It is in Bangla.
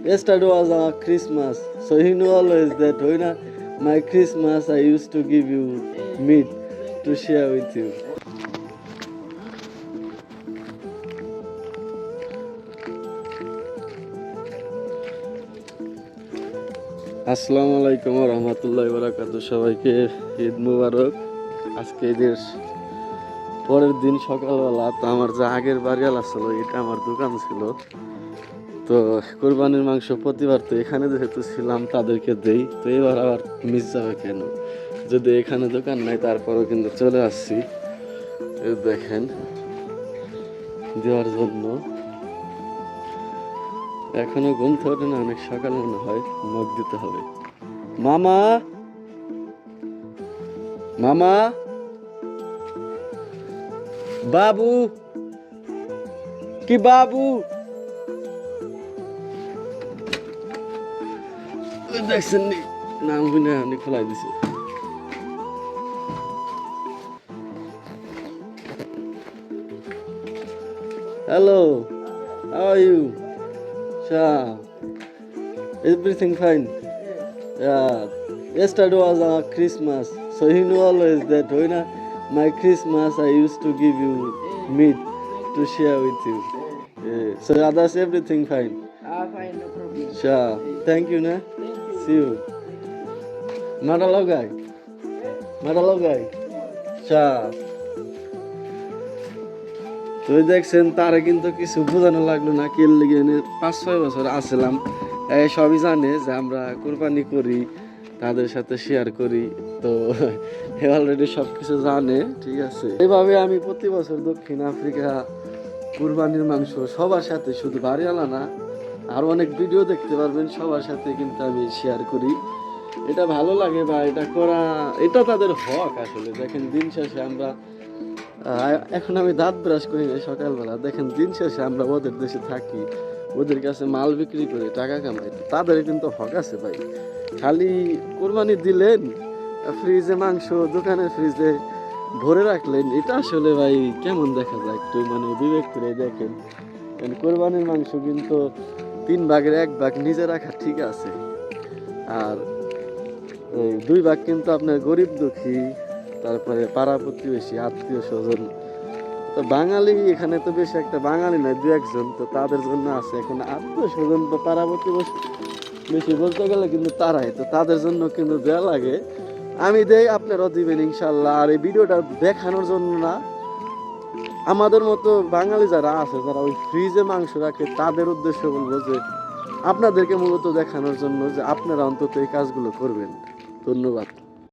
Yesterday was our Christmas, so you know always that when my Christmas I used to give you meat to share with you. আসসালামু আলাইকুম ওয়া রাহমাতুল্লাহি ওয়া বারাকাতুহু। সবাইকে ঈদ মুবারক। আজকে ঈদের পরের দিন সকালবেলা, তো আমার যে আগের বাড়িওয়ালা ছিল এটা আমার দোকান ছিল, তো কোরবানির মাংস প্রতিবার তো এখানে যেহেতু ছিলাম তাদেরকে দেই, তো এবার আবার মিস যাবে কেন, যদি এখানে দোকান নাই তারপরেও কিন্তু চলে আসছি দেখেন দেওয়ার জন্য। এখনো ঘুম থেকে ওঠে না, অনেক সকাল মনে হয়, নখ দিতে হবে। মামা মামা বাবু, কি বাবু দেখছেন নি, নাম শুনে আপনি খোলাই দিছে। Hello, how are you? Sure. Everything fine? Yeah. Yesterday was our Christmas, so you know always that when my Christmas I used to give you meat to share with you. Yeah. So others everything fine? Fine, no problem. Sure. Thank you, na. See you. Madalogai. Madalogai. Sure. তো দেখছেন তারা কিন্তু কিছু বোঝানো লাগলো না, কি লেগে 5-6 বছর আসলাম, সবই জানে যে আমরা কোরবানি করি, তাদের সাথে শেয়ার করি, তো অলরেডি সব কিছু জানে। ঠিক আছে, এইভাবে আমি প্রতি বছর দক্ষিণ আফ্রিকা কুরবানির মাংস সবার সাথে, শুধু বাড়িওয়ালা না আরও অনেক ভিডিও দেখতে পারবেন, সবার সাথে কিন্তু আমি শেয়ার করি। এটা ভালো লাগে বা এটা করা, এটা তাদের হক আসলে। দেখেন দিন শেষে আমরা, এখন আমি দাঁত ব্রাশ করি না সকালবেলা, দেখেন দিন শেষে আমরা ওদের দেশে থাকি, ওদের কাছে মাল বিক্রি করে টাকা কামাই, তাদের কিন্তু হক আছে ভাই। খালি কোরবানি দিলেন, ফ্রিজে মাংস দোকানের ফ্রিজে ভরে রাখলেন, এটা আসলে ভাই কেমন দেখা যায়, একটু মানে বিবেক করে দেখেন। কোরবানির মাংস কিন্তু 3 ভাগের 1 ভাগ নিজে রাখা ঠিক আছে, আর 2 ভাগ কিন্তু আপনার গরিব দুঃখী, তারপরে পাড়া প্রতিবেশী, আত্মীয় স্বজন। তো বাঙালি এখানে তো বেশি একটা বাঙালি নয়, 2-1 জন, তো তাদের জন্য আছে। এখন আত্মীয় স্বজন বা পাড়া প্রতিবেশী বেশি বলতে গেলে কিন্তু তারাই, তো তাদের জন্য কিন্তু দেওয়া লাগে। আমি দেই, আপনারাও দিবেন ইনশাল্লাহ। আর এই ভিডিওটা দেখানোর জন্য না, আমাদের মতো বাঙালি যারা আছে, যারা ওই ফ্রিজে মাংস রাখে, তাদের উদ্দেশ্য বলবো যে আপনাদেরকে মূলত দেখানোর জন্য যে আপনারা অন্তত এই কাজগুলো করবেন। ধন্যবাদ।